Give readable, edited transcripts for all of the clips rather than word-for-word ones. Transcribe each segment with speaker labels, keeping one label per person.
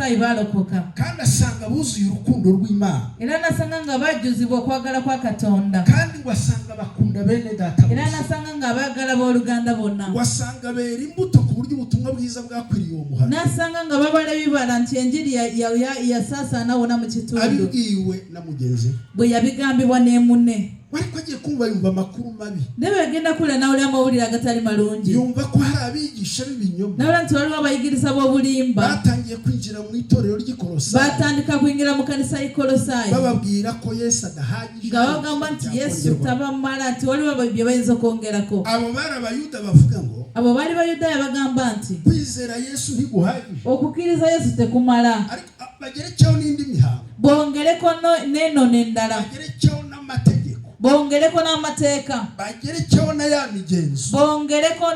Speaker 1: Kolosai balokoka
Speaker 2: kandi asanga buzuye urukundo rw'Imana
Speaker 1: era nasanga nga bajjuzibwa okwagala kwa Katonda
Speaker 2: kandi wasanga bakunda bene data
Speaker 1: era nasanga nga bagala booluganda bonna
Speaker 2: wasanga bera imbuto ku buryo ubutumwa bwiza bwakwiriye umuhano
Speaker 1: nasanga nga babala bibala nti enjiri ya sasa nawona mu kitundu
Speaker 2: abibwiwe na mugenzi
Speaker 1: bwe yabigambibwa ne munne
Speaker 2: ariko agiye kumva yumva amakuru mabi
Speaker 1: nebe agenda kule nawe amawulira agatali malungi
Speaker 2: yumva ko hari abigisha b'ibinyoma
Speaker 1: nawe nti waliwo abayigiriza b'obulimba
Speaker 2: batangiye kwinjira mu itorero ry'Ikolosayi
Speaker 1: batandika kwingira mu kanisa y'Ikolosayi
Speaker 2: bababwira ko Yesu adahagije
Speaker 1: nga bagamba nti Yesu tabamala nti waliwo bye bayinza okwongerako
Speaker 2: abo bari abayuda bavuga ngo
Speaker 1: abo bali bayudaaya bagamba nti
Speaker 2: kwizera Yesu ntiguhagije
Speaker 1: okukkiriza Yesu tekumala
Speaker 2: ariko bagerekeho n'indi mihango
Speaker 1: bongereko neno n'endala
Speaker 2: bagerekeho n'amategeko
Speaker 1: bongereko n'amateeka
Speaker 2: bagerekeho na ya migenzo
Speaker 1: bongereko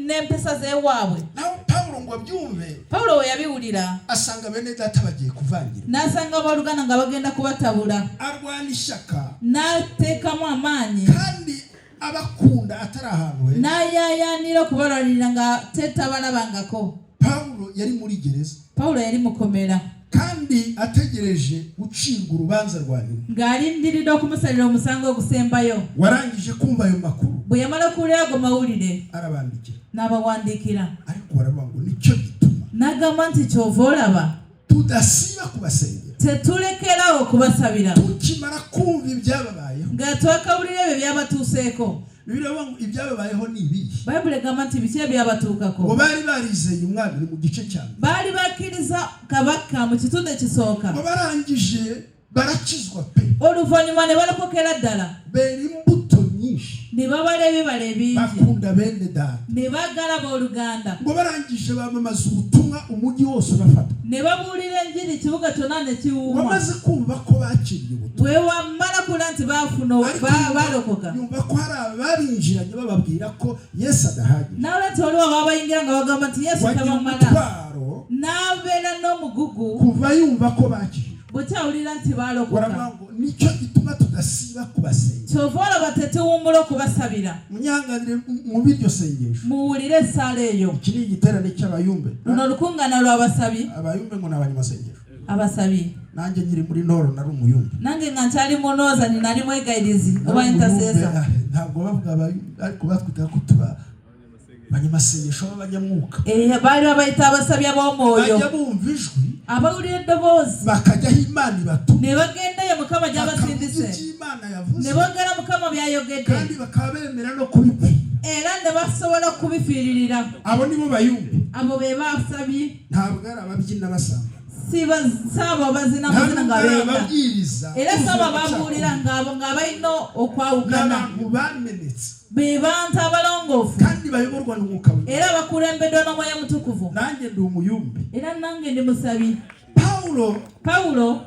Speaker 1: n'empesa z'ewaabwe
Speaker 2: naho Pawulo ngo abyumve
Speaker 1: Pawulo we yabiwulira
Speaker 2: asanga bene data bagiye kuvangira
Speaker 1: n'asanga abooluganda nga bagenda kubatabula
Speaker 2: arwana ishyaka
Speaker 1: n'ateekamu amaanyi
Speaker 2: kandi abakunda atari ahantu heza
Speaker 1: n'ayaayaanira okubalwanirira nga tetabalabangako
Speaker 2: Pawulo yari muri gereza
Speaker 1: Pawulo yali mukomera
Speaker 2: kandi ategereje gucirwa urubanza rwa nyuma
Speaker 1: ng'alindiridde okumusalira omusango ogusembayo
Speaker 2: warangije kumva ayo makuru
Speaker 1: bwe yamala kuwulira ago mawulire
Speaker 2: arabandikira
Speaker 1: n'abawandiikira
Speaker 2: ariko baravuga ngo nicyo gituma
Speaker 1: n'agamba nti kyova olaba
Speaker 2: tudasiba kubasengera
Speaker 1: tetulekerawo okubasabira
Speaker 2: tukimara kumva ibyababayeho
Speaker 1: nga twakawulira ebyo byabatuuseeko
Speaker 2: biravuga ngo ibyababayeho ni ibihe
Speaker 1: bayibuli egamba nti biki ebyabatuukako
Speaker 2: ngo bari barizeye umwami mu gice cya mbere
Speaker 1: baali bakkiriza kabaka mu kitundu ekisooka
Speaker 2: ngo barangije barakizwa pe
Speaker 1: oluvannyuma ne balokokera ddala
Speaker 2: bera imbuto nyinshi
Speaker 1: ne babala ebibala ebingi
Speaker 2: bakunda bene data
Speaker 1: ne bagala booluganda
Speaker 2: ngo barangije bamamaza ubutumwa umujyi wose bafata
Speaker 1: ne babuulira enjiri ikibuga kyonna ne kiwuuma
Speaker 2: bamaze kumva ko bakiriye ubutumwa
Speaker 1: bwe wamala kula nti baafuna balokoka
Speaker 2: yumva ko hari ababinjiranye bababwira ko Yesu adahagije
Speaker 1: nawe nti waliwo ababayingira nga bagamba nti Yesu tabamala n'abeera n'omugugu
Speaker 2: kuva yumva ko bakiriye
Speaker 1: bukyawulira nti balokoka
Speaker 2: nicyo gituma tudasiba kubasengera
Speaker 1: kyova olaba tetuwummula okubasabira
Speaker 2: munyanganire mu biryo sengesho
Speaker 1: muwulire essaala eyo
Speaker 2: iki ni igiterane cy'abayumbe
Speaker 1: luno olukuŋŋaana lw'abasabi
Speaker 2: abayumbe ngo n'abanyamasengesho
Speaker 1: abasabi
Speaker 2: nanjye nyiri muri Noro nari umuyumbe
Speaker 1: nange nga nkyali munooza nali mwegayirizi oba intercessor
Speaker 2: ntabwo bavuga abayumbe ariko batwita ko tuba banyamasengesho b'abanyamwuka
Speaker 1: baali babayita abasabi ab'omwoyo
Speaker 2: bajya bumva ijwi
Speaker 1: abawulira eddoboozi
Speaker 2: bakajyaho Imana ibatume
Speaker 1: ne bagendayo Mukama gy'abasindise ne boogera Mukama byayogedde
Speaker 2: kandi bakaba bemera no kubipfa
Speaker 1: era ne basobola okubifiiririra
Speaker 2: abo nibo bayumbe
Speaker 1: abo be basabi
Speaker 2: ntabwo ari ababyina basanga
Speaker 1: saabo abazina amazina nga beena era saabo ababuulira ng'abo ng'abalina okwawukana
Speaker 2: n'abantu bamenetse
Speaker 1: be bantu abalongoofu
Speaker 2: kandi bayoborwa n'umwuka w'Imana
Speaker 1: era bakulembeddwa n'Omwoyo Mutukuvu
Speaker 2: nanjye ndi umuyumbe
Speaker 1: era nange ndi musabi
Speaker 2: Pawulo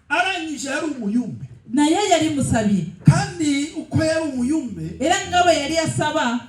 Speaker 2: arangije yari umuyumbe
Speaker 1: naye yali musabi
Speaker 2: kandi uko yari umuyumbe
Speaker 1: era nga bwe yali asaba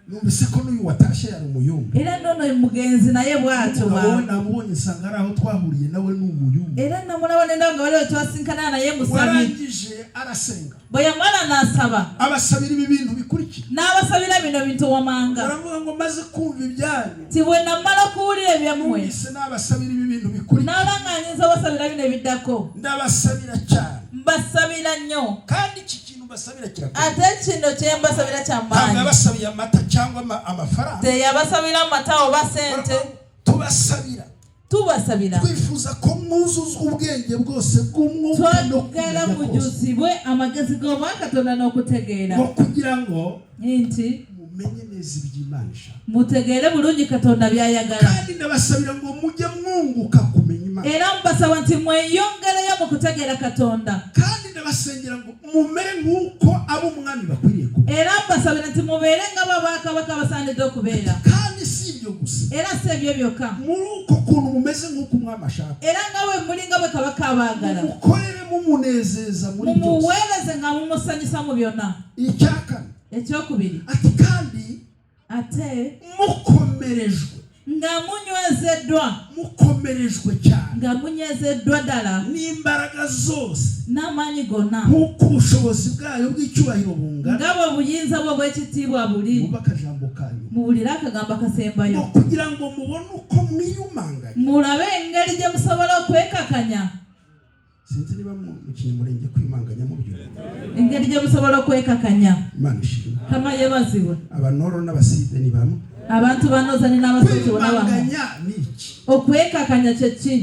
Speaker 2: numvise ko n'uyu watashye yari umuyumbe
Speaker 1: era ndono mugenzi naye bw'atyo
Speaker 2: wowe namubonye nsanga ari aho twahuriye nawe ni umuyumbe
Speaker 1: era namulaba nenda nga waliwo twasinkana naye musabi
Speaker 2: warangije arasenga
Speaker 1: bwe yamala n'asaba
Speaker 2: abasabira ibi bintu bikurikira
Speaker 1: n'abasabira bino bintu wamanga
Speaker 2: baravuga ngo maze kumva ibyanyu
Speaker 1: ti bwe namala okuwulira ebyammwe
Speaker 2: numvise n'abasabira ibi bintu bikurikira
Speaker 1: n'abanga nyinza abasabira bino ebiddako
Speaker 2: ndabasabira cyane
Speaker 1: mbasabira nnyo
Speaker 2: kandi iki kintu mbasabira kirakomeye
Speaker 1: ate kino kye mbasabira kyamaanyi
Speaker 2: ntabwo yabasabiye amata cyangwa amafaranga
Speaker 1: teyabasabira amata oba sente tubasabira
Speaker 2: twifuza ko mwuzuzwa ubwenge bwose bw'umwuka no
Speaker 1: twogera mujuzibwe amagezi g'Omwakatonda n'okutegeera
Speaker 2: kugira ngo
Speaker 1: nti
Speaker 2: mumenye neza iby'Imana ishaka
Speaker 1: mutegeere bulungi Katonda byayagala
Speaker 2: kandi ndabasabira ngo mujye mwunguka kumenya Imana
Speaker 1: era mbasaba nti mweyongereyo mu kutegeera Katonda
Speaker 2: kandi ndabasengera ngo mumere nk'uko ab'umwami bakwiriye kuba
Speaker 1: era mbasabira nti mubeere ng'ababakabaka basaanidde okubeera
Speaker 2: kandi si ibyo gusa
Speaker 1: era si ebyo byokka
Speaker 2: muri uko kuntu mumeze nk'uko umwami ashaka
Speaker 1: era nga bwe muli nga bwe kabaka abaagala
Speaker 2: mukorere mumunezeza muri byose
Speaker 1: mumuweereze nga mumusanyusa mu byonna
Speaker 2: icyakane
Speaker 1: ekyokubiri
Speaker 2: ati kandi
Speaker 1: ate
Speaker 2: mukomerejwe
Speaker 1: nga munywezeddwa
Speaker 2: mukomerejwe cyane
Speaker 1: nga munyezeddwa ddala
Speaker 2: n'imbaraga zose
Speaker 1: n'amaanyi gonna
Speaker 2: nk'uko ubushobozi bwayo bw'icyubahiro bungana
Speaker 1: nga bw'obuyinza bwo bw'ekitiibwa buli
Speaker 2: muba akajambo kanyu
Speaker 1: muwulire akagambo akasembayo
Speaker 2: kugira ngo mubone uko mwiyumanganya
Speaker 1: mulabe engeri gye musobola okwekakanya
Speaker 2: sinzi niba mukinnyi murenge kwimanganya mu byo
Speaker 1: engeri gye musobola okwekakanya
Speaker 2: Imana ishimwe
Speaker 1: kama yebazibwe
Speaker 2: abanoro n'abaside ni bamwe
Speaker 1: abantu banoza ni n'abasajja bonna bamu
Speaker 2: kwimanganya ni iki
Speaker 1: okwekakanya kye ki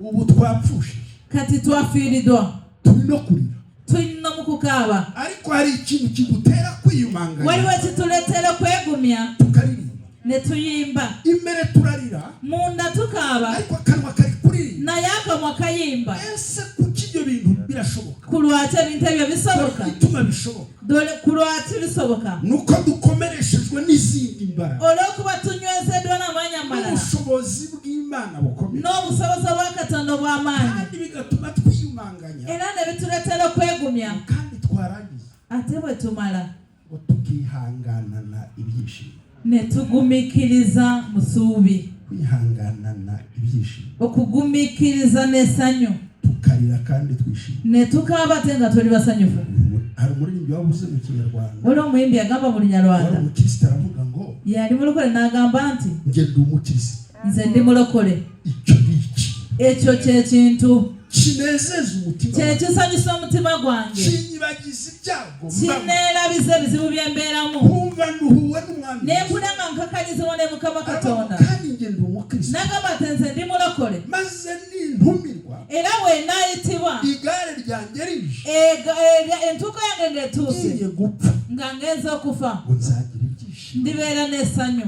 Speaker 2: ubu twapfushije
Speaker 1: kati twafiiriddwa
Speaker 2: turi no kurira
Speaker 1: tulina mu kukaaba
Speaker 2: ariko hari ikintu kigutera kwiyumanganya
Speaker 1: waliwo ekituleetera okwegumya
Speaker 2: tukaririmba
Speaker 1: ne tuyimba
Speaker 2: imbere turarira
Speaker 1: munda tukaaba
Speaker 2: ariko akanwa kari kuririmba
Speaker 1: naye akamwa kayimba
Speaker 2: ese kuki ibyo bintu birashoboka
Speaker 1: ku lwaki ebintu ebyo bisoboka
Speaker 2: ituma bishoboka
Speaker 1: dore ku lwaki bisoboka
Speaker 2: nuko dukomereshejwe n'izindi mbaraga
Speaker 1: olw'okuba tunywezeddwa n'amaanyi amalala
Speaker 2: n'ubushobozi bw'Imana bukomeye
Speaker 1: n'obusobozi bwa Katonda obw'amaanyi
Speaker 2: kandi bigatuma twiyumanganya
Speaker 1: era ne bituleetera okwegumya
Speaker 2: kandi twarangiza
Speaker 1: ate bwe tumala
Speaker 2: ngo tukihanganana ibyishimo
Speaker 1: ne tugumikiriza musuubi
Speaker 2: kwihanganana ibyishimo
Speaker 1: okugumikiriza n'essanyu
Speaker 2: tukarira kandi twishimye
Speaker 1: ne tukaaba ate nga tuli basanyufu
Speaker 2: hari umuririmbyi wavuze mu kinyarwanda
Speaker 1: waliwo omuyimbi yagamba mu lunyarwanda
Speaker 2: umukristo aravuga ngo
Speaker 1: yali mulokole n'agamba nti
Speaker 2: nge ndi umukristo
Speaker 1: nze ndi mulokole
Speaker 2: icyo ni iki
Speaker 1: ekyo kyekintu
Speaker 2: kinezeza umutima
Speaker 1: kyekisanyusa omutima gwange
Speaker 2: kinyibagiza ibyago
Speaker 1: kineerabiza ebizibu bye mbeeramu
Speaker 2: kumva nduhuwe n'umwami
Speaker 1: nempuna nga nkakanyizibwa ne Mukama Katonda
Speaker 2: kandi nge ndi umukristo
Speaker 1: nagamba ati nze ndi mulokole
Speaker 2: maze nintumirwa
Speaker 1: era bwe naayitibwa
Speaker 2: igare ryanjye rije
Speaker 1: entuuko yange ng'etuuse
Speaker 2: ngiye gupfa
Speaker 1: nga ngenza okufa
Speaker 2: ngo nzagira ibyishimo
Speaker 1: ndibeera n'essanyu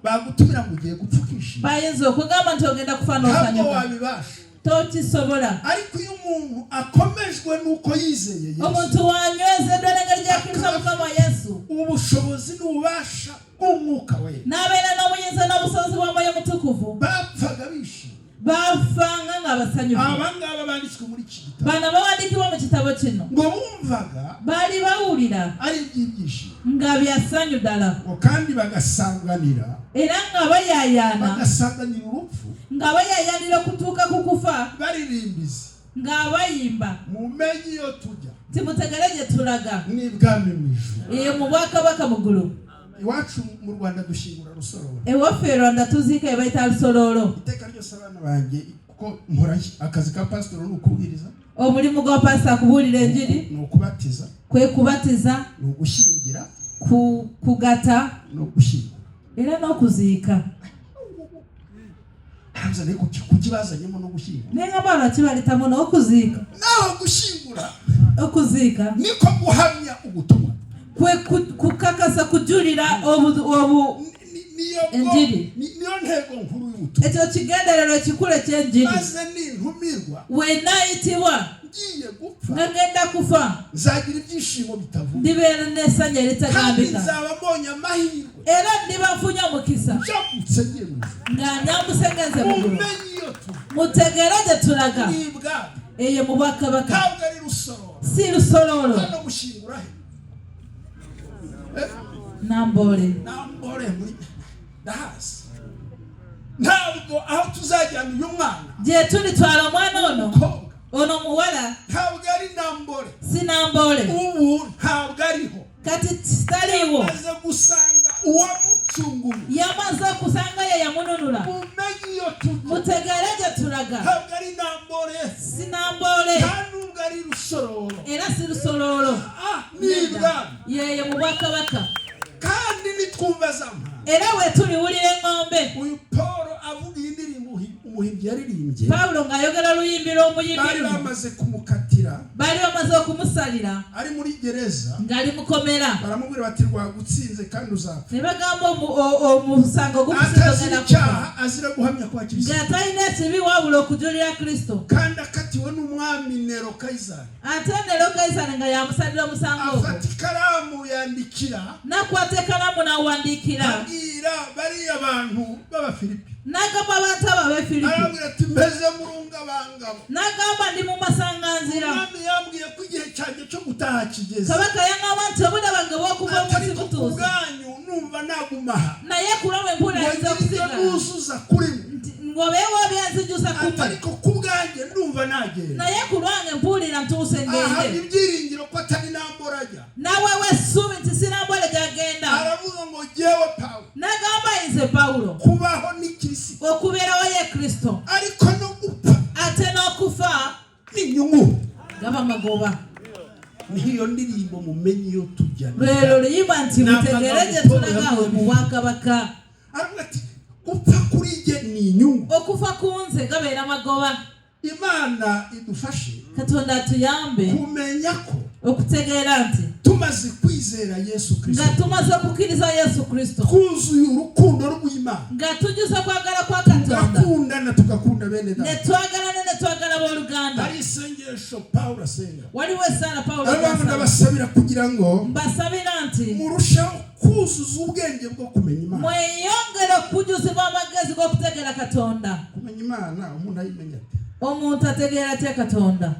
Speaker 2: bagutumira mu gihe gupfa ukishima
Speaker 1: bayinza okugamba nti ogenda kufa
Speaker 2: ntabwo
Speaker 1: n'osanyuka
Speaker 2: wabibasha
Speaker 1: tokisobola
Speaker 2: ariko iyo umuntu akomejwe n'uko yizeye Yesu
Speaker 1: omuntu wanywezeddwa n'engeri gy'akkiriza Mukama Yesu
Speaker 2: ubushobozi n'ububasha bw'umwuka we
Speaker 1: n'abeera n'obuyinza n'obusobozi bwa Mwoyo Mutukuvu
Speaker 2: bapfaga bishimye
Speaker 1: bafanga nga basanyufu
Speaker 2: abangaba banditswe muri iki gitabo
Speaker 1: bano bawandiikibwa mu kitabo kino
Speaker 2: ngo bumvaga
Speaker 1: baali bawulira
Speaker 2: ari iby'ibyishimo
Speaker 1: nga byasanyu ddala
Speaker 2: ngo kandi bagasanganira
Speaker 1: era nga bayaayaana
Speaker 2: bagasanganira urupfu
Speaker 1: nga bayaayaanira okutuuka ku kufa
Speaker 2: baririmbiza
Speaker 1: nga bayimba
Speaker 2: mumenye iyo tujya
Speaker 1: timutegere gye tulaga
Speaker 2: n'ibwami mu ijuru
Speaker 1: eyo mu bwakabaka mugulu
Speaker 2: iwacu mu Rwanda dushingura rusororo
Speaker 1: ewaffe e Rwanda tuziika ye bayita lusololo
Speaker 2: iteka ryose abana banjye kuko nkora akazi ka pasitoro ni ukubwiriza
Speaker 1: omulimu gwa pasita kubuulira enjiri
Speaker 2: ni ukubatiza
Speaker 1: kwe kubatiza
Speaker 2: ni ugushyingira
Speaker 1: kugata
Speaker 2: no gushyingura
Speaker 1: era n'okuziika
Speaker 2: hanze ariko kukibazanyemo no gushyingura
Speaker 1: nengamba lwaki balitamu n'okuziika
Speaker 2: naho gushyingura
Speaker 1: okuziika
Speaker 2: niko guhamya ubutumwa
Speaker 1: kwe kukakasa kujulira enjiri
Speaker 2: niyo ntego nkuru y'ubutumwa
Speaker 1: ekyo kigendererwa ekikulu eky'enjiri
Speaker 2: maze nintumirwa
Speaker 1: wenaayitibwa
Speaker 2: ngiye gupfa
Speaker 1: nga ngenda kufa
Speaker 2: nzagira ibyishimo bitavuga
Speaker 1: ndibeera n'essanyu
Speaker 2: kandi
Speaker 1: eritagambika
Speaker 2: nzaba mbonye amahirwe
Speaker 1: era ndiba nfunye omukisa
Speaker 2: njagutse ngiye mu ijuru
Speaker 1: nga nyambuse ngenze mugulu
Speaker 2: mumenye iyo tuva
Speaker 1: mutegere gye tulaga
Speaker 2: n'ibwami
Speaker 1: eyo mu bwakabaka
Speaker 2: ntabwo ari rusororo
Speaker 1: si lusololo
Speaker 2: hano gushyingura he
Speaker 1: nambole
Speaker 2: nambore muri ndahazi ntabwo aho tuzajyana uyu mwana
Speaker 1: gye tulitwala omwana ono
Speaker 2: umukobwa
Speaker 1: ono muwala
Speaker 2: ntabwo ari nambore
Speaker 1: si nambole
Speaker 2: ubu ntabwo ariho
Speaker 1: kati kitaliiwo
Speaker 2: maze gusanga uwamucunguye
Speaker 1: yamaze okusanga ye yamununula
Speaker 2: mumenye iyo tujya
Speaker 1: mutegere gye tulaga
Speaker 2: ntabwo ari nambore
Speaker 1: si nambole
Speaker 2: nta nubwo ari rusororo
Speaker 1: era si lusololo
Speaker 2: n'ibwami
Speaker 1: yeyo mu bwakabaka
Speaker 2: kandi nitwumva za mpamvu
Speaker 1: era we tuliwulira eŋŋombe
Speaker 2: uyu Paul avuga iyi ndirimbo umuhimbyi yaririmbye
Speaker 1: Pawulo ng'ayogera luyimbi lw'omuyimbi
Speaker 2: bari bamaze kumukatira
Speaker 1: baali bamaze okumusalira
Speaker 2: ari muri gereza
Speaker 1: ng'ali mukomera
Speaker 2: baramubwira bati rwagutsinze kandi uzapfa
Speaker 1: ne bagamba omusango
Speaker 2: atazira
Speaker 1: gumusinzogenda kufa
Speaker 2: icyaha azira guhamya kwa Kristo
Speaker 1: nga talina ekibi wabula okujulira Kristo
Speaker 2: kandi akatiwe n'umwami Nero Kayisari
Speaker 1: ate Nero Kayisari nga yamusalira omusango ogwo
Speaker 2: afata ikaramu yandikira
Speaker 1: nakwata ekalamu n'awandiikira
Speaker 2: abwira bariya bantu b'Abafilipi
Speaker 1: n'agamba abantu abo ab'Efilipi
Speaker 2: arabwira ati mbeze murunga bangabo
Speaker 1: n'agamba ndi mu masanganzira
Speaker 2: umwami yambwiye ko igihe cyanjye cyo gutaha kigeze
Speaker 1: kabaka yaŋŋamba nti obudde bwange bw'okuva
Speaker 2: atari
Speaker 1: omunsi
Speaker 2: ku
Speaker 1: butuuse
Speaker 2: bwanyu numva nagumaha
Speaker 1: naye kulomwe mpula nzakusigala
Speaker 2: nuzuza kuri
Speaker 1: ngobewo byanzijusa kuba
Speaker 2: ariko kubwanjye ndumva nagenda
Speaker 1: naye kulwange mpulira ntuse ngende
Speaker 2: ibyiringiro ko atari namboraja
Speaker 1: nawe wesubi nti sinambole jagenda
Speaker 2: aravuga ngo jewe Paulo
Speaker 1: nagamba inze Paulo
Speaker 2: kubaho ni Kristo
Speaker 1: okuberaho ye Kristo
Speaker 2: ariko no gupfa
Speaker 1: ate n'okufa
Speaker 2: ni nyungu
Speaker 1: gaba magoba
Speaker 2: niyo ndirimbo mumenye yo tujya
Speaker 1: rero liyimba nti mutegereje tunagawe mu Bwakabaka
Speaker 2: aravuga ati gupfa kuri je ni inyungu
Speaker 1: okufa kunze gabera magoba
Speaker 2: Imana idufashe
Speaker 1: Katonda tuyambe
Speaker 2: kumenya ko
Speaker 1: okutegeera nti
Speaker 2: tumaze kwizera Yesu Kristo
Speaker 1: nga tumaze kukiriza Yesu Kristo
Speaker 2: twuzuye urukundo rw'Imana
Speaker 1: nga tujuze kwagala kwa Katonda
Speaker 2: tukakundana tugakunda bene data
Speaker 1: ne twagala b'oluganda
Speaker 2: ari isengesho Paulo asenga
Speaker 1: waliwo esala Paulo
Speaker 2: abantu ndabasabira kugira ngo
Speaker 1: mbasabira nti
Speaker 2: murushaho kuzuza ubwenge bwo kumenya Imana
Speaker 1: mweyongere kujuzibwa amagezi g'okutegeera Katonda
Speaker 2: kumenya Imana umuntu ayimenya
Speaker 1: omuntu ategeera atya Katonda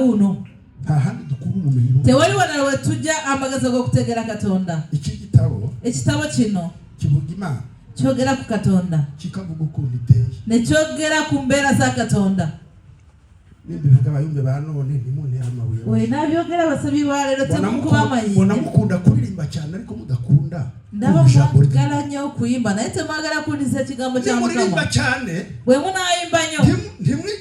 Speaker 1: uno
Speaker 2: ahandi dukuru ubumenyi
Speaker 1: tewali wanawe tujja amagezi g'okutegeera Katonda ekitabo kino
Speaker 2: kivuga Imana
Speaker 1: kyogera ku Katonda
Speaker 2: kikavuga ukuntu iteye
Speaker 1: ne kyogera ku mbeera za Katonda
Speaker 2: nimbivuga abayumbe ba none ntimunera amabuye
Speaker 1: we nabyogera abasabi ba leero temukuba amayinja
Speaker 2: mbona mukunda kuririmba cyane ariko mudakunda
Speaker 1: ndaba mwagala nnyo okuyimba naye temwagala kuwuliriza ekigambo kya Mukama
Speaker 2: cyane
Speaker 1: bwe munaayimba nnyo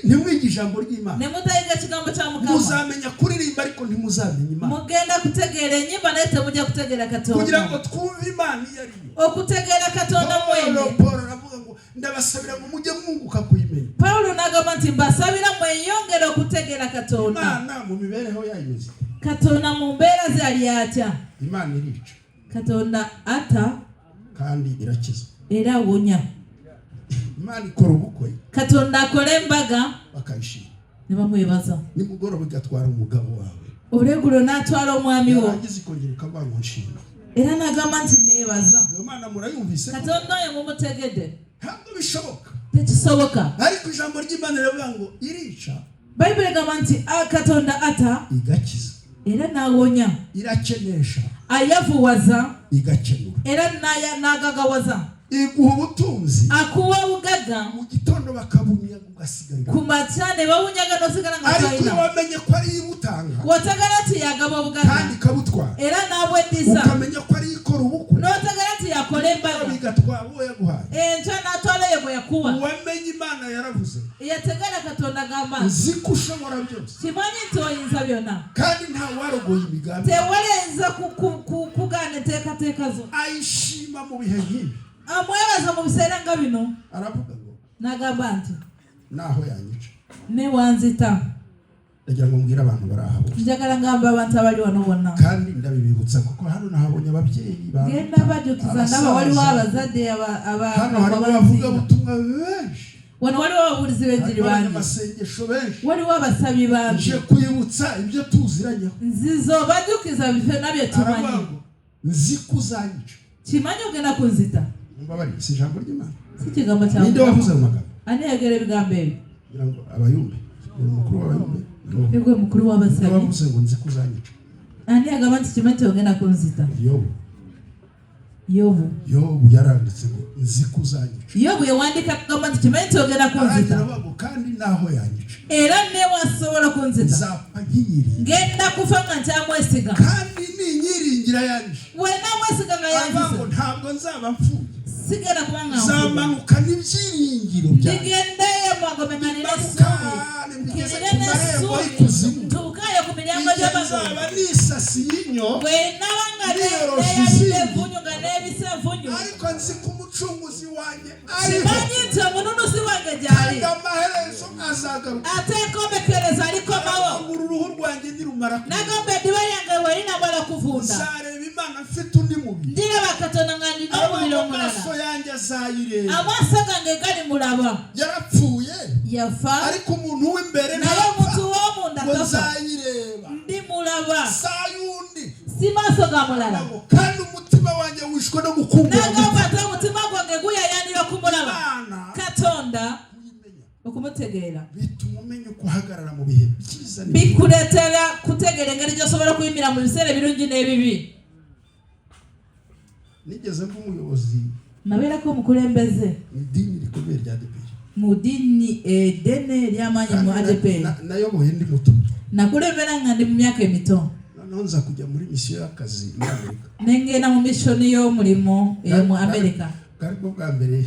Speaker 2: ntimwiga ijambo ry'Imana
Speaker 1: ne mutayiga ekigambo kya Mukama
Speaker 2: muzamenya kuririmba ariko ntimuzamenya Imana
Speaker 1: mugenda kutegeera ennyimba naye temujja kutegeera Katonda
Speaker 2: kugira ngo twumve Imana iyo ari yo
Speaker 1: okutegeera Katonda mwene
Speaker 2: Paulo aravuga ngo ndabasabira ngo mujye mwunguka kuyimenya
Speaker 1: Paulo n'agamba nti mbasabira mweyongere okutegeera Katonda
Speaker 2: Imana mu mibereho yayo
Speaker 1: Katonda mu mbeera ze ali atya
Speaker 2: Imana irica
Speaker 1: Katonda ata
Speaker 2: kandi irakiza
Speaker 1: era awonya
Speaker 2: Imana ikora ubukwe
Speaker 1: Katonda akora embaga
Speaker 2: bakayishima
Speaker 1: ne bamwebaza
Speaker 2: nimugoroba igatwara umugabo wawe
Speaker 1: olweggulo n'atwala omwami wo
Speaker 2: yarangiza ikongera ikavuga ngo nshima
Speaker 1: era n'agamba nti neebaza
Speaker 2: Imana murayumvise
Speaker 1: Katonda oyo mumutegedde
Speaker 2: ntabwo bishoboka
Speaker 1: tekisoboka
Speaker 2: ariko ijambo ry'Imana riravuga ngo irica
Speaker 1: Bayibuli egamba nti Katonda ata
Speaker 2: igakiza
Speaker 1: era n'awonya
Speaker 2: irakenesha
Speaker 1: ayavuwaza
Speaker 2: igakenura
Speaker 1: era n'agagawaza
Speaker 2: iguha ubutunzi
Speaker 1: akuwa ubugagga
Speaker 2: mu gitondo bakabunyaga ugasigara
Speaker 1: ku makya ne bawunyaga n'osigala nga
Speaker 2: ariko
Speaker 1: talina
Speaker 2: wamenye ko ari ibutanga
Speaker 1: wategera nti yagaba obugagga
Speaker 2: kandi kabutwara
Speaker 1: era n'abweddiza
Speaker 2: ukamenya ko ari ikora ubukwe
Speaker 1: n'otegera nti yakola embaga
Speaker 2: bigatwara uwo yaguhaye
Speaker 1: enkya n'atwala ye bwe yakuwa
Speaker 2: wamenye Imana yaravuze
Speaker 1: yategera Katonda agamba
Speaker 2: uzi ko ushobora byose
Speaker 1: kimanyi nti oyinza byonna
Speaker 2: kandi nta warogoye imigambi
Speaker 1: tewalenza kugaana enteekateeka zo
Speaker 2: ayishima mu bihe nk'ibi
Speaker 1: amwebaza mu biseera nga bino
Speaker 2: aravuga ngo
Speaker 1: n'agamba nti
Speaker 2: naho yanyica
Speaker 1: ne wanzita
Speaker 2: ndagira ngo mbwire abantu bari aha bose
Speaker 1: njagala ngamba abantu abali wano bonna
Speaker 2: kandi ndabibibutsa kuko hano nahabonye ababyeyi
Speaker 1: genda bajukiza ndaba waliwo abazadde
Speaker 2: hano harimo abavuga ubutumwa benshi
Speaker 1: wano waliwo ababuulizi b'enjiri bangi
Speaker 2: amasengesho benshi
Speaker 1: waliwo abasabi bangi
Speaker 2: nje kwibutsa ibyo tuziranyeho
Speaker 1: nzizo bajukiza bife nabyo tumanyi
Speaker 2: nzi kuzanyica
Speaker 1: kimanyi ogenda kunzita
Speaker 2: mbabari si ijambo ry'Imana
Speaker 1: si kigambo kya
Speaker 2: ninde wavuze mu magambo
Speaker 1: ani yagera ebigambo ebyo
Speaker 2: kugira ngo abayumbe umukuru w'abayumbe
Speaker 1: nibwo mukuru w'abasabi
Speaker 2: wavuze ngo nzi kuzanyica
Speaker 1: ani yagamba nti kimanyi ogenda kunzita
Speaker 2: Yobu yaranditse ngo nzi kuzanyica
Speaker 1: Yobu yawandika agamba nti kimanyi ogenda kunzita
Speaker 2: kandi naho yanyica
Speaker 1: era ne wasobola kunzita
Speaker 2: nzapfa nkiyiringira
Speaker 1: ngenda kufa nga nkyamwesiga
Speaker 2: kandi ninyiringira yanyica
Speaker 1: we namwesiga nga yanyiza
Speaker 2: ntabwo nzaba mfuye
Speaker 1: sigenda kubanga
Speaker 2: nzamanuka n'ibyiringiro byanjye
Speaker 1: nigendeyo mwagomenganira essuubi tubukayo ku miryango gy'amagulu
Speaker 2: nzaba nisasi y'inyo
Speaker 1: we nabanga neyalira envunyu nga n'ebisa envunyu
Speaker 2: ariko nzi ko umucunguzi wanjye
Speaker 1: kimanyi nti omununuzi wange gy'ali
Speaker 2: amaherezo azagaruka
Speaker 1: ate enkomekereza alikomawo
Speaker 2: uruhu rwanjye nirumara
Speaker 1: nagamba eddiba lyange bwe linamala kuvunda
Speaker 2: nzareba Imana mfite undi mubiri
Speaker 1: ndiraba Katonda nga ndina omubiri omulala
Speaker 2: amaso yanjye azayireba
Speaker 1: amaaso gange gali mulaba
Speaker 2: yarapfuye
Speaker 1: yafa
Speaker 2: ariko umuntu w'imbere
Speaker 1: naye omuntu w'omunda kafa
Speaker 2: nzayireba
Speaker 1: ndi mulaba
Speaker 2: sayundi
Speaker 1: si maaso ga mulala
Speaker 2: kandi umutima wanjye wishwe no gukumbura
Speaker 1: nagamba ate omutima gwange guyayanira okumulaba Katonda okumutegeera
Speaker 2: bituma umenya kuhagarara mu bihe byiza
Speaker 1: bikuleetera kutegeera engeri gy'osobola okuyimira mu biseera ebirungi n'ebibi
Speaker 2: nigeze nk'umuyobozi
Speaker 1: nabera ko mukulembeze
Speaker 2: idini rikomeye rya ADEPR
Speaker 1: mu dini dene ry'amanyi mu ADEPR
Speaker 2: nayoboye ndi muto
Speaker 1: nakulembera nga ndi mu myaka emito
Speaker 2: nonza kujya muri mission y'akazi muri Amerika
Speaker 1: nengena mu mission yo mulimo mu Amerika
Speaker 2: kariko bwa mbere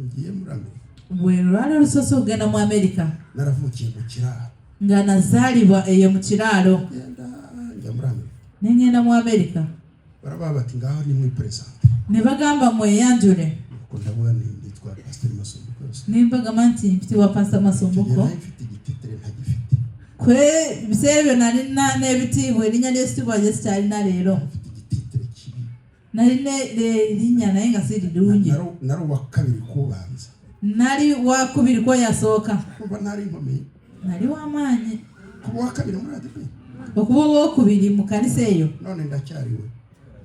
Speaker 2: ngiye muri Amerika
Speaker 1: bwe rwari rusoso ugenda mu Amerika
Speaker 2: naravukiye mu kiraro
Speaker 1: nga nazalibwa eyo mu kiraro
Speaker 2: njya muri Amerika
Speaker 1: nengenda mu Amerika
Speaker 2: baraba bati ngaho ni muri president
Speaker 1: ne bagamba mweyanjure
Speaker 2: ko ndavuga nitwa Pastor Masumbuko
Speaker 1: nimbaga manti mfite wa Pastor Masumbuko
Speaker 2: mfite igititere ntagifite
Speaker 1: kwe bisebe nari nebitibwe linya lesitibwaje cyari na rero
Speaker 2: igititere kibi
Speaker 1: nari ne linya naye nga sidi dunje
Speaker 2: nari wa kabiri kubanza
Speaker 1: nari wa kubiri ko yasoka
Speaker 2: kuba nari nkomeye
Speaker 1: nari wa manyi
Speaker 2: kuba wa kabiri muri ADEPR
Speaker 1: okuba wo kubiri mu kanisa eyo
Speaker 2: none ndacyariwe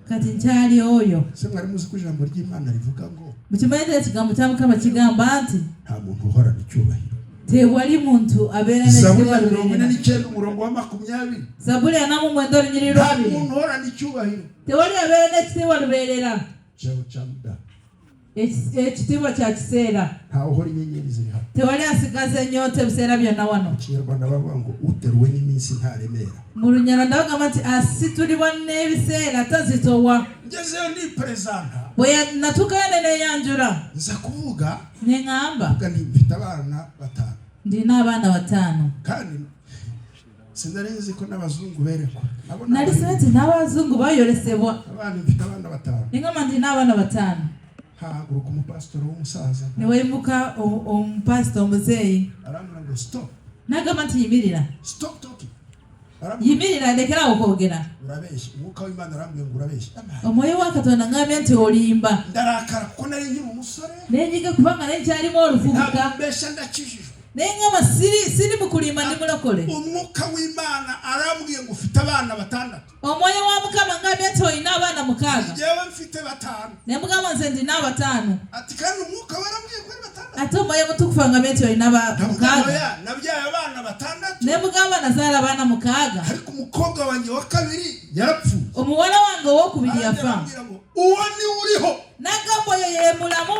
Speaker 1: kati ncyali oyo
Speaker 2: se mwari muzi ko ijambo ry'Imana rivuga ngo
Speaker 1: mukimayete kigambo cyamukama kigamba ati
Speaker 2: nta muntu uhorana icyubahiro
Speaker 1: tewali muntu abera
Speaker 2: n'ikindi umurongo wa 20
Speaker 1: Zaburi ya namu mwendori nyiriro
Speaker 2: nta muntu uhorana icyubahiro
Speaker 1: tewali abera n'ekitiibwa lubeerera
Speaker 2: cyawe cyamuda
Speaker 1: ekitiibwa kya kiseera
Speaker 2: nta uhora inyenyeri ziri hano
Speaker 1: tewali asigaza ennyota ebiseera byonna wano
Speaker 2: Kinyarwanda bavuga ngo uteruwe n'iminsi ntaremera
Speaker 1: mu Lunyarwanda bagamba nti asitulibwa n'ebiseera tazitowa
Speaker 2: ngezeyo ndi presenta
Speaker 1: bwe natukayo neyanjula
Speaker 2: nza kuvuga
Speaker 1: neŋŋamba
Speaker 2: mfite abana 5
Speaker 1: ndina abaana 5
Speaker 2: kandi sinari nzi ko n'abazungu berekwa
Speaker 1: nali sinzi n'abazungu bayolesebwa
Speaker 2: abana mfite abana 5
Speaker 1: neŋŋamba ndina abaana 5
Speaker 2: haguruka umupasitoro w'umusaza
Speaker 1: neweyimuka omupasita omuzeeyi
Speaker 2: arambwira ngo stop
Speaker 1: nagamba nti yimirira
Speaker 2: stop talking
Speaker 1: yimirira ndekerawo kwogera
Speaker 2: urabeshya umwuka w'Imana arambwira ngo urabeshya
Speaker 1: omwoyo wa Katonda ngambye nti olimba
Speaker 2: ndarakara kuko nari nkiri umusore
Speaker 1: nenyiga kubanga nenkyalimu oluvubuka
Speaker 2: mbesha ndakijijwe
Speaker 1: neŋŋamba siri mu kulimba ndi mulokole
Speaker 2: umwuka w'Imana arambwiye ngo ufite abana 6
Speaker 1: omwoyo wa Mukama ngambye nti olina abaana 6
Speaker 2: jewe mfite 5
Speaker 1: nemugamba nze ndina 5
Speaker 2: ati kandi umwuka warambwiye ko ari 6
Speaker 1: ate omwoyo mutukufu angambye nti olina 6
Speaker 2: nabyaye abana 6
Speaker 1: nemugamba nazaala abaana 6
Speaker 2: ariko umukobwa wanjye wa kabiri yarapfuye
Speaker 1: omuwala wange owokubiri yafa
Speaker 2: uwo ni uriho
Speaker 1: nagamba oyo ye mulamu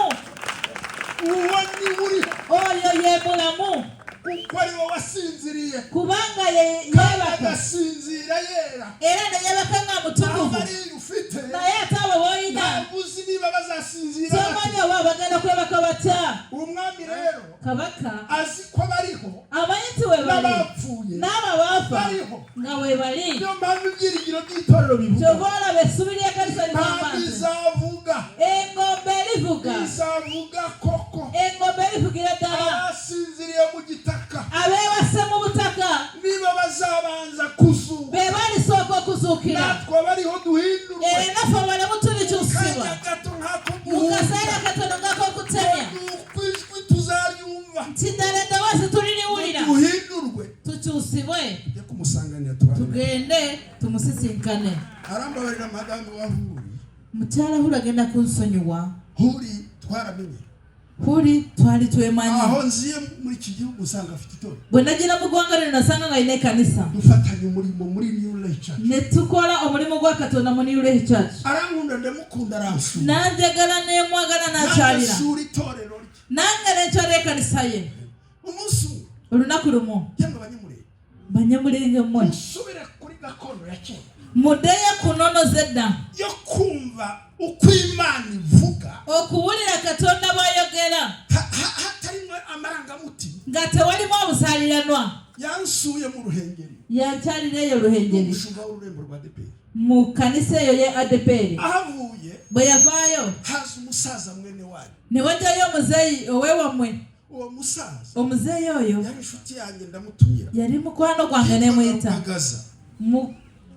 Speaker 2: uwo ni uriho
Speaker 1: oyo ye mulamu
Speaker 2: kuko ari wowe wasinziriye
Speaker 1: kubanga yebaka
Speaker 2: agasinzira yera
Speaker 1: era neyebaka nga mutukuvu naye ate abo boyina
Speaker 2: nabuzi niba bazasinzira
Speaker 1: tomanyi oba bagenda kwebaka batya
Speaker 2: umwami rero
Speaker 1: kabaka
Speaker 2: azi ko bariho
Speaker 1: amanyi nti webali n'abo baafa nga webali
Speaker 2: niyo mpamvu ibyiringiro by'itorero bivuga
Speaker 1: kyova olaba essubi ly'ekkanisa ligamba nti
Speaker 2: bizavuga
Speaker 1: engombe erivuga
Speaker 2: bizavuga koko
Speaker 1: engombe erivugira ddala
Speaker 2: abasinziriye mu gitaka
Speaker 1: abeebase mu butaka
Speaker 2: niba bazabanza kuzuka
Speaker 1: be balisooka okuzuukira
Speaker 2: natwe bariho duhindurwe
Speaker 1: era naffe balamu tulikyusibwa mu kaseera katono ng'akokutemya
Speaker 2: ijwi tuzaryumva
Speaker 1: nti ddala eddoboozi tuliriwulira
Speaker 2: duhindurwe
Speaker 1: tukyusibwe
Speaker 2: tujye kumusanganira
Speaker 1: tugende tumusisinkane
Speaker 2: arambabarira madame wa Huri
Speaker 1: mukyala Huri agenda kunsonyiwa
Speaker 2: Huri twaramenye
Speaker 1: Huri twali twemanyi
Speaker 2: aho nziye muri iki gihugu usanga afite itorero
Speaker 1: bwe nagira mu ggwanga lino nasanga nga alina ekkanisa
Speaker 2: dufatanye umurimo muri New Life Church
Speaker 1: ne tukola omulimu gwa Katonda mu New Life Church
Speaker 2: arankunda ndamukunda aransura
Speaker 1: nanjagala nemwagala nakyalira
Speaker 2: sura itorero
Speaker 1: nange nenkyala ekkanisa ye
Speaker 2: umunsi
Speaker 1: olunaku lumu
Speaker 2: yamwe banyamurenge
Speaker 1: banyamulenge mmwe
Speaker 2: musubire kuri gakondo ya kera
Speaker 1: muddeyo ku nnono z'edda
Speaker 2: yo kumva uko Imana ivuga
Speaker 1: okuwulira Katonda bw'ayogera
Speaker 2: hatarimo amarangamutima
Speaker 1: nga tewalimu obusaaliranwa
Speaker 2: yansuye mu ruhengeri
Speaker 1: yankyalira eyo ruhengeri
Speaker 2: umushumba w'ururembo rwa ADEPR
Speaker 1: mu kanisa eyo ye ADEPR
Speaker 2: ahavuye
Speaker 1: bwe yavaayo
Speaker 2: haza umusaza mwene wanyu
Speaker 1: ne wajjayo omuzeeyi oweewamwe
Speaker 2: uwo musaza
Speaker 1: omuzeeyi oyo
Speaker 2: yari inshuti yanjye ndamutumira
Speaker 1: yali mukwano gwange nemuyita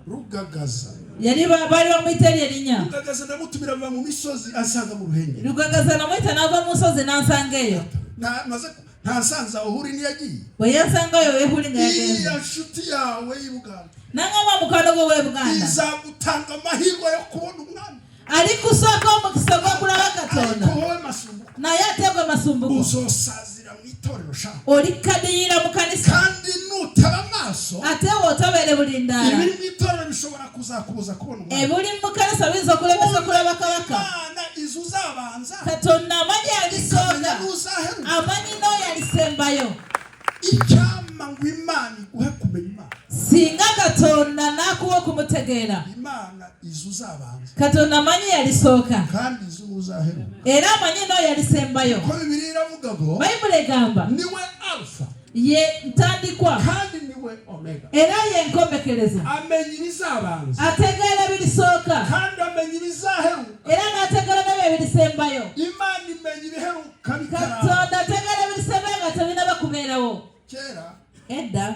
Speaker 2: Rugagaza
Speaker 1: yali bali bamuyita erinnya
Speaker 2: Rugagaza ndamutumira ava mu misozi ansanga mu ruhengeri
Speaker 1: Rugagaza namuyita n'ava mu nsozi n'ansanga eyo
Speaker 2: ntasanze aho Huri niyagiye
Speaker 1: bwe yansangayo wehuli nga yagenze
Speaker 2: iya nshuti yawe y'Ubuganda
Speaker 1: nangamba mukwano gwe w'Ebuganda
Speaker 2: izagutanga amahirwe yo kubona umwami
Speaker 1: ali kusooka omukisa gw'okulaba Katonda
Speaker 2: wowe Masumbuko
Speaker 1: naye ate gwe Masumbuko
Speaker 2: uzosazira mu itorero sha
Speaker 1: olikadiyira mu kanisa
Speaker 2: kandi nutaba amaso maso
Speaker 1: ate wotabere bulindala
Speaker 2: ibiri mwitorero bishobora kuzakubuza kubona umwana
Speaker 1: ebuli mukanisa bizo kulemesa kulaba kabaka
Speaker 2: Imana izuzabanza
Speaker 1: Katonda amanyi alisoga amanyi no yalisembayo
Speaker 2: icyama ngo Imana iguhe kumenya Imana
Speaker 1: singa Katonda nakuwa kumutegeera
Speaker 2: Imana izuzabanza
Speaker 1: Katonda amanyi yalisoka
Speaker 2: kandi izuzaheruka
Speaker 1: era amanyi no yalisembayo
Speaker 2: ko Bibiliya iravuga ngo
Speaker 1: Bayibuli egamba
Speaker 2: niwe alfa
Speaker 1: ye ntandikwa
Speaker 2: kandi niwe omega
Speaker 1: era ye nkombekereza
Speaker 2: amenya ibizabanza
Speaker 1: ategeera bilisooka
Speaker 2: kandi amenya ibizaheruka
Speaker 1: era n'ategeera n'ebirisembayo
Speaker 2: Imana imenya ibiheruka
Speaker 1: Katonda ategeera ebirisembayo nga tebinaba kubeerawo
Speaker 2: kera
Speaker 1: edda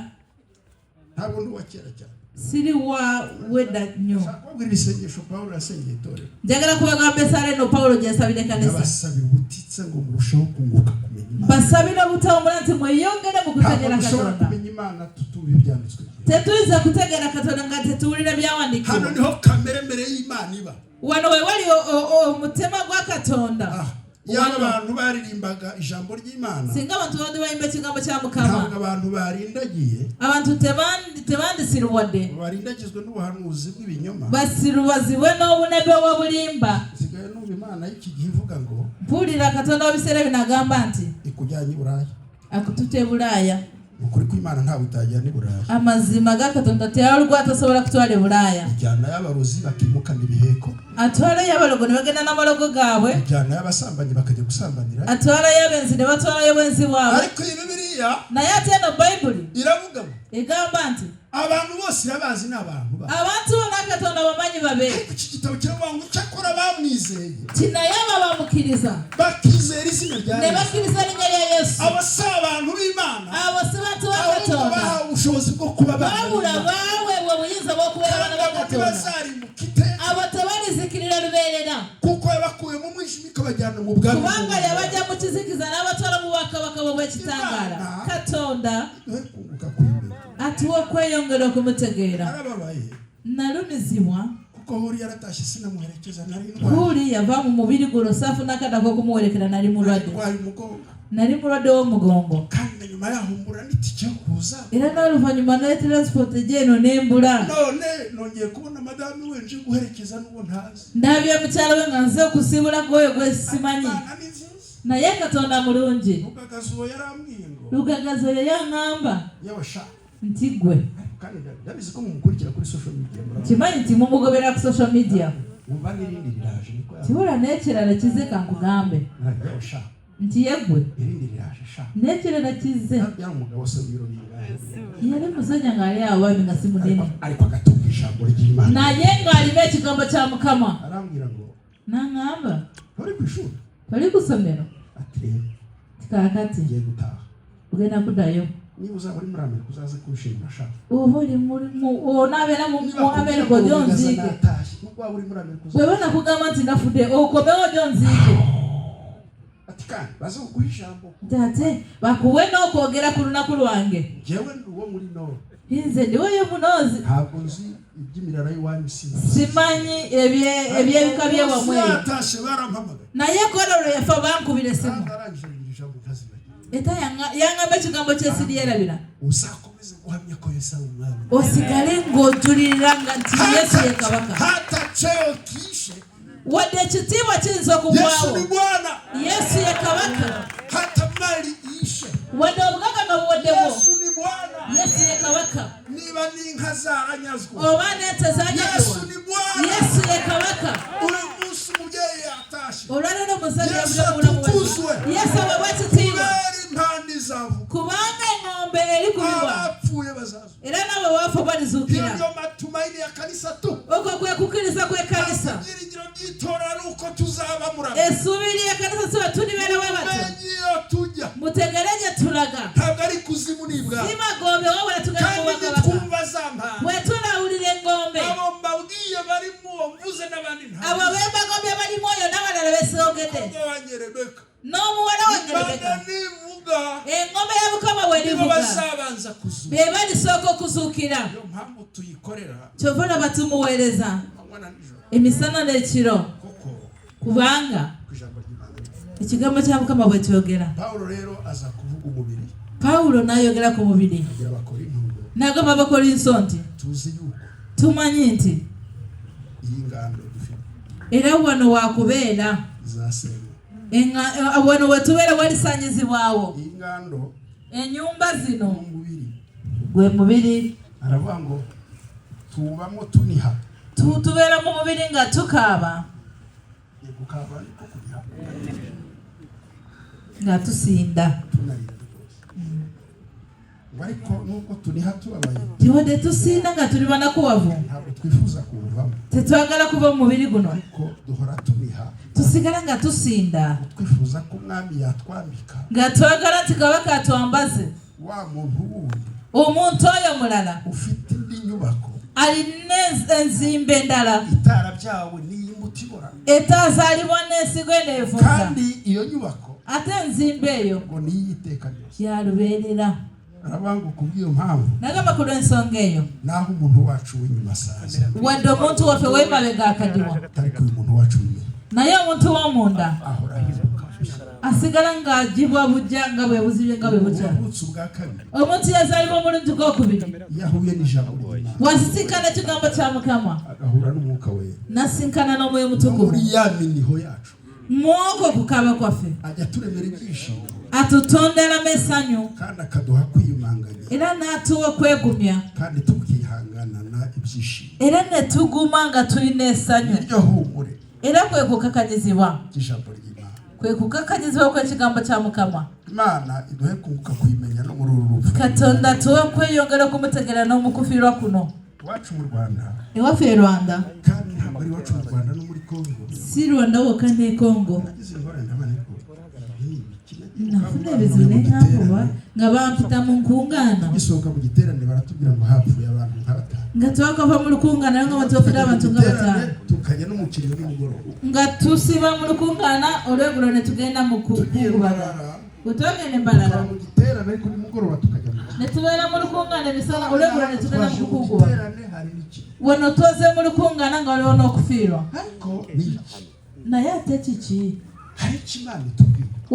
Speaker 2: ntabwo ndi wa kera cyane
Speaker 1: siri wa weda nnyo
Speaker 2: kwabwira isengesho Pawulo yasengeye itorero
Speaker 1: njagala kubagamba esaala eno Pawulo gy'asabira ekkanisa
Speaker 2: abasabira ubutitsa ngo murusheho kunguka kumenya Imana
Speaker 1: basabira obutawumula nti mweyongere mu kutegeera Katonda
Speaker 2: kumenya Imana tutuye ibyanditswe
Speaker 1: tetuyinza kutegeera Katonda nga tetuwulira byawandiikibwa
Speaker 2: hano niho kamere mbere y'Imana iba
Speaker 1: wano we wali omutima gwa Katonda
Speaker 2: yaba abantu baririmbaga ijambo ry'Imana
Speaker 1: singa abantu bandi bayimba ekigambo kya Mukama
Speaker 2: ntabwo abantu barindagiye
Speaker 1: abantu tebandisiruwadde
Speaker 2: barindagizwe n'ubuhanuzi bw'ibinyoma
Speaker 1: basirubazibwe n'obunebe bw'obulimba
Speaker 2: nsigaye numva Imana y'iki gihe ivuga ngo
Speaker 1: mpulira Katonda w'ebiseera bino agamba nti
Speaker 2: ikujyanye i Buraya
Speaker 1: akututa e Bulaaya
Speaker 2: ukuri kw'Imana ntabwo itajyana i Buraya
Speaker 1: amazima ga Katonda teyalugwa atasobola kutwala e Bulaaya
Speaker 2: ijyana y'abarozi bakimukana ibiheko
Speaker 1: atwalayo abalogo ne bagenda n'amalogo gaabwe
Speaker 2: ijyana y'abasambanyi bakajya gusambanira
Speaker 1: atwalayo abenzi ne batwalayo bwenzi bwabwe
Speaker 2: ariko iyi Bibiliya
Speaker 1: naye ate eno Bayibuli
Speaker 2: iravuga ngo
Speaker 1: egamba nti
Speaker 2: abantu bose irabazi n'abantu ba
Speaker 1: abantu bona Katonda bamanyi babe
Speaker 2: iki gitabo kiravuga ngo cyakora bamwizeye
Speaker 1: ti naye abo bamukiriza
Speaker 2: bakizera izina rya
Speaker 1: ne
Speaker 2: Yesu
Speaker 1: bakkiriza erinnya lya Yesu
Speaker 2: abo si abantu b'Imana
Speaker 1: abo si bantu ba
Speaker 2: ahubwo
Speaker 1: Katonda
Speaker 2: bahawe ubushobozi bwo kuba
Speaker 1: babula baweebwa obuyinza bw'okubeera abaana ba Katonda
Speaker 2: ntibazarimuka iteka
Speaker 1: abo tebalizikirira lubeerera
Speaker 2: kuko yabakuye mu mwijima ikabajyana mu bwami
Speaker 1: kubanga yabajja mu kizikiza n'abatwala mu bwakabaka bw'ekitangaala Katonda
Speaker 2: kunguka kw'imbere
Speaker 1: atuwa okweyongera okumutegeera
Speaker 2: narababaye
Speaker 1: nalumizibwa
Speaker 2: kuko huri yaratashye sinamuherekeza nari
Speaker 1: huli yava mu mubiri guno saafuna akadako okumuwerekera nali mulwadde
Speaker 2: ndwaye umugongo
Speaker 1: nali mulwadde w'omugongo
Speaker 2: kandi nyuma yaho mbura n'itike yo kuza
Speaker 1: era n'oluvannyuma ne transport gyeno nembula
Speaker 2: none nongeye kubona madamu we nje guherekeza n'uwo ntazi
Speaker 1: ndabya mukyala we nga nze okusiibula gwoyo gwe simanyi naye Katonda mulungi
Speaker 2: Lugagazo yarambwiye ngo
Speaker 1: Lugagazo yayaŋŋamba
Speaker 2: yewe sha
Speaker 1: nti gwe
Speaker 2: kandi ndabizi ko mumukurikira kuri social media
Speaker 1: kimanyi nti mumugobera ku social media
Speaker 2: umva n'irindi riraje niko
Speaker 1: kibula n'ekirala kize kankugambe
Speaker 2: yewe sha
Speaker 1: nti ye gwe
Speaker 2: irindi riraje sha
Speaker 1: n'ekirala kize
Speaker 2: yari umugabo se w'ibiro bingahe
Speaker 1: yali musajja ng'ali awo bami nga si munene
Speaker 2: ariko agatunga ijambo ry'Imana
Speaker 1: naye ng'alina ekigambo kya Mukama
Speaker 2: arambwira ngo
Speaker 1: n'aŋŋamba
Speaker 2: uri ku ishuri
Speaker 1: toli ku ssomero
Speaker 2: ati rero
Speaker 1: kaakati
Speaker 2: ngiye gutaha
Speaker 1: ugenda kuddayo
Speaker 2: niba uzaba uri muri Amerika uzaze kunshimira sha
Speaker 1: oba oli onaabeera mu Amerika ojo nziike
Speaker 2: nubwo waba uri muri Amerika
Speaker 1: bwe banakugamba nti nafudde okomewo ojo nziike
Speaker 2: ati kandi baze kuguha ijambo
Speaker 1: ate bakuwe n'okwogera ku lunaku lwange
Speaker 2: njyewe ndi uwo muri Nord
Speaker 1: nze ndiweyo munoozi
Speaker 2: ntabwo nzi iby'imirara y'iwanyu
Speaker 1: simanyi ebyebika by'ewamwe
Speaker 2: yatashe barampamagaye
Speaker 1: naye kololo yafa bankubira esimu
Speaker 2: arangije ijambo ntazibagirwa
Speaker 1: eta yaŋŋamba ekigambo kyesiri yerabira
Speaker 2: uzakomeze guhamya ko Yesu ari umwami
Speaker 1: osigale ng'ojulirira nga nti Yesu ye kabaka
Speaker 2: hata cheo kishe
Speaker 1: wadde ekitiibwa kiyinza
Speaker 2: Yesu
Speaker 1: okugwawo
Speaker 2: ni Bwana
Speaker 1: Yesu ye kabaka
Speaker 2: hata mali ishe
Speaker 1: wadde obugaga nga buwaddewo
Speaker 2: Yesu ni Bwana
Speaker 1: Yesu ye kabaka
Speaker 2: niba n'inka zaranyazwe
Speaker 1: oba n'ente
Speaker 2: Yesu
Speaker 1: zanyagibwa
Speaker 2: ni Bwana
Speaker 1: Yesu ye kabaka
Speaker 2: uyu munsi umubyeyi yatashe
Speaker 1: olwaleero omusajja
Speaker 2: Yesu
Speaker 1: yabula obulamu bwe
Speaker 2: atukuzwe
Speaker 1: Yesu ababwa ekitiibwa
Speaker 2: kubera impandi zavu
Speaker 1: kubanga eŋŋombe eri kubibwa
Speaker 2: abapfuye bazazu
Speaker 1: era nabo baafa balizuukira
Speaker 2: ndio matumaini ya kanisa tu
Speaker 1: okwo kwe kukkiriza kw'ekkanisa
Speaker 2: ibyiringiro by'itora ari uko tuzaba murama
Speaker 1: essuubi ly'ekkanisa si batulibeera bwe batyo
Speaker 2: menyiyo tujya
Speaker 1: mutegere gye tulaga
Speaker 2: ntabwo ari kuzimu nibwa
Speaker 1: si magombe wabula tugenda mu
Speaker 2: kandi
Speaker 1: bakabaka
Speaker 2: nitwumva za mpanda
Speaker 1: bwe tunawulira eŋŋombe
Speaker 2: abo mbabwiye barimo mvuze n'abandi
Speaker 1: abo b'emagombe balimu oyo n'abalala beesogedde
Speaker 2: ntabwo wanjye Rebeka
Speaker 1: n'omuwala wange
Speaker 2: Imana
Speaker 1: Rebeka
Speaker 2: nivuga
Speaker 1: eŋŋombe ya Mukama bwe
Speaker 2: nibo
Speaker 1: livuga
Speaker 2: bazabanza kuzuka
Speaker 1: be balisooka okuzuukira
Speaker 2: niyo mpamvu tuyikorera
Speaker 1: kyova olaba tumuweereza
Speaker 2: amanywa na nijoro
Speaker 1: emisana n'ekiro
Speaker 2: kuko
Speaker 1: kubanga
Speaker 2: ku ijambo ry'Imana
Speaker 1: ekigambo kya Mukama bwe kyogera
Speaker 2: Pawulo rero aza kuvuga umubiri
Speaker 1: Pawulo n'ayogera ku mubiri
Speaker 2: agira Abakorinto
Speaker 1: nago babakora insonti
Speaker 2: tuzi yuko
Speaker 1: tumanyi nti
Speaker 2: iyi ngando dufite
Speaker 1: era wano wakubera
Speaker 2: zasenga
Speaker 1: wano wetubera walisanyizibwawo
Speaker 2: iyi ngando
Speaker 1: enyumba zino
Speaker 2: mubiri
Speaker 1: gwe mubiri
Speaker 2: aravuga ngo tubamo tuniha
Speaker 1: tubera mu mubiri nga tukaba
Speaker 2: yegukaba niko kugira
Speaker 1: nga tusinda
Speaker 2: tunayira ariko nuko tuniha tubabaye
Speaker 1: tiwode tusinda nga tuli banakuwavu
Speaker 2: ntabwo twifuza kuvamo
Speaker 1: tetwagala kuba mu mubiri guno
Speaker 2: ariko duhora tuniha
Speaker 1: tusigala nga tusinda
Speaker 2: twifuza ko umwami yatwambika
Speaker 1: nga twagala nti kabaka atwambaze
Speaker 2: wa muntu wundi
Speaker 1: omuntu oyo mulala
Speaker 2: ufite indi nyubako
Speaker 1: alina enzimba endala
Speaker 2: itara byawe niyimutibora
Speaker 1: etazalibwa n'ensigo eneevuga
Speaker 2: kandi iyo nyubako
Speaker 1: ate enzimba eyo
Speaker 2: ngo niyiteka ryose
Speaker 1: yalubeerera
Speaker 2: aravuga kubw'iyo mpamvu
Speaker 1: nagamba ku lw'ensonga eyo
Speaker 2: naho umuntu wacu w'inyuma asaza
Speaker 1: wadde omuntu waffe w'emabega akadiwa
Speaker 2: ariko uyu muntu wacu w'imbere
Speaker 1: naye omuntu w'omunda
Speaker 2: ahora ahinduka
Speaker 1: asigala ng'agibwa bujja nga bwe buzibye nga bwe bukya
Speaker 2: ubutsi bwa kabiri
Speaker 1: omuntu yazaalibwa omulungi gw'okubiri
Speaker 2: yahuye n'ijambo ry'Imana
Speaker 1: wasisinkana ekigambo kya Mukama
Speaker 2: agahura n'umwuka we
Speaker 1: nasinkana n'omwoyo mutukuvu
Speaker 2: muri ya miniho yacu
Speaker 1: mwoko kukaba kwaffe
Speaker 2: ajya turemera ibyishimo
Speaker 1: atutonderamu essanyu
Speaker 2: kandi akaduha kwiyumanganya
Speaker 1: era n'atuwa okwegumya
Speaker 2: kandi tukihanganana ibyishimo
Speaker 1: era ne tuguma nga tulina essanyu
Speaker 2: iryo humure
Speaker 1: era kwe kukakanyizibwa
Speaker 2: ry'ijambo ry'Imana
Speaker 1: kwe kukakanyizibwa kw'ekigambo kya Mukama
Speaker 2: Imana iduhe kunguka kuyimenya no muri uru rupfu
Speaker 1: Katonda tuwe kweyongera okumutegera n'omukufiirwa kuno
Speaker 2: iwacu mu Rwanda
Speaker 1: ewaffe e Rwanda
Speaker 2: kandi ntabwo ari iwacu mu Rwanda no muri Congo
Speaker 1: si Rwanda wokka ne Congo
Speaker 2: nagize ingorane ndabaneko
Speaker 1: nafuna ebizibu nenkakuba nga bampita mu nkungaana
Speaker 2: gisohoka mu giterane baratubwira ngo hapfuye abantu nka batanu
Speaker 1: nga twakava mu lukungaana naye nga batufudde abantu nga bataano
Speaker 2: tukajya no mu kiriro nimugoroba
Speaker 1: nga tusiba mu lukungaana olweggulo ne tugenda mu kukubala bwe twagenda embalala
Speaker 2: mu giterane ariko nimugoroba tukajya mu
Speaker 1: ne tubeera mu lukungaana emisana olweggulo ne tugenda mu kukuguba
Speaker 2: giterane hari n'iki
Speaker 1: wano twoze mu lukungaana nga waliwo n'okufiirwa
Speaker 2: ariko ni iki
Speaker 1: naye ate kiki
Speaker 2: hari ikimana itubwira